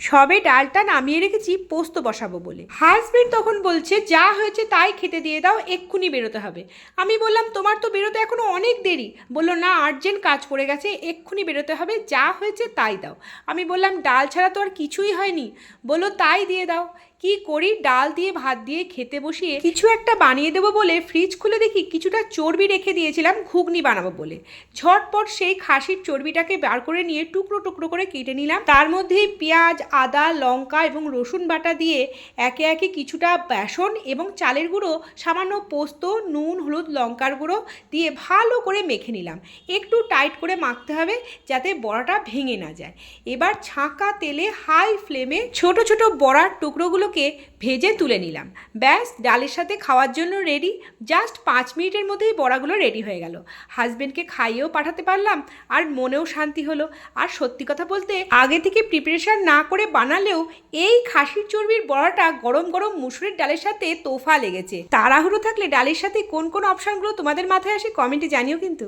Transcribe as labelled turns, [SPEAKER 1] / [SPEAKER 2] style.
[SPEAKER 1] সবে ডালটা নামিয়ে রেখেছি পোস্ত বসাবো বলে। হাজবেন্ড তখন বলছে যা হয়েছে তাই খেতে দিয়ে দাও, এক্ষুনি বেরোতে হবে। আমি বললাম তোমার তো বেরোতে এখনো অনেক দেরি। বললো না, আর্জেন্ট কাজ পড়ে গেছে, এক্ষুনি বেরোতে হবে, যা হয়েছে তাই দাও। আমি বললাম ডাল ছাড়া তো আর কিছুই হয়নি। বললো তাই দিয়ে দাও। কি করি, ডাল দিয়ে ভাত দিয়ে খেতে বসিয়ে কিছু একটা বানিয়ে দেবো বলে ফ্রিজ খুলে দেখি কিছুটা চর্বি রেখে দিয়েছিলাম ঘুগনি বানাবো বলে। ঝটপট সেই খাসির চর্বিটাকে বার করে নিয়ে টুকরো টুকরো করে কেটে নিলাম। তার মধ্যেই পেঁয়াজ, আদা, লঙ্কা এবং রসুন বাটা দিয়ে একে একে কিছুটা বেসন এবং চালের গুঁড়ো, সামান্য পোস্ত, নুন, হলুদ, লঙ্কার গুঁড়ো দিয়ে ভালো করে মেখে নিলাম। একটু টাইট করে মাখতে হবে যাতে বড়াটা ভেঙে না যায়। এবার ছাঁকা তেলে হাই ফ্লেমে ছোট ছোট বড়ার টুকরোগুলোকে ভেজে তুলে নিলাম। ব্যাস, ডালের সাথে খাওয়ার জন্য রেডি। জাস্ট 5 মিনিটের মধ্যেই বড়াগুলো রেডি হয়ে গেল। হাজবেন্ডকে খাইয়েও পাঠাতে পারলাম আর মনেও শান্তি হলো। আর সত্যি কথা বলতে আগে থেকে প্রিপারেশন না করে বানালেও এই খাসির চর্বির বড়াটা গরম গরম মুসুরির ডালের সাথে তোফা লেগেছে। তাড়াহুড়ো থাকলে ডালের সাথে কোন কোন অপশানগুলো তোমাদের মাথায় আসে কমেন্টে জানিও কিন্তু।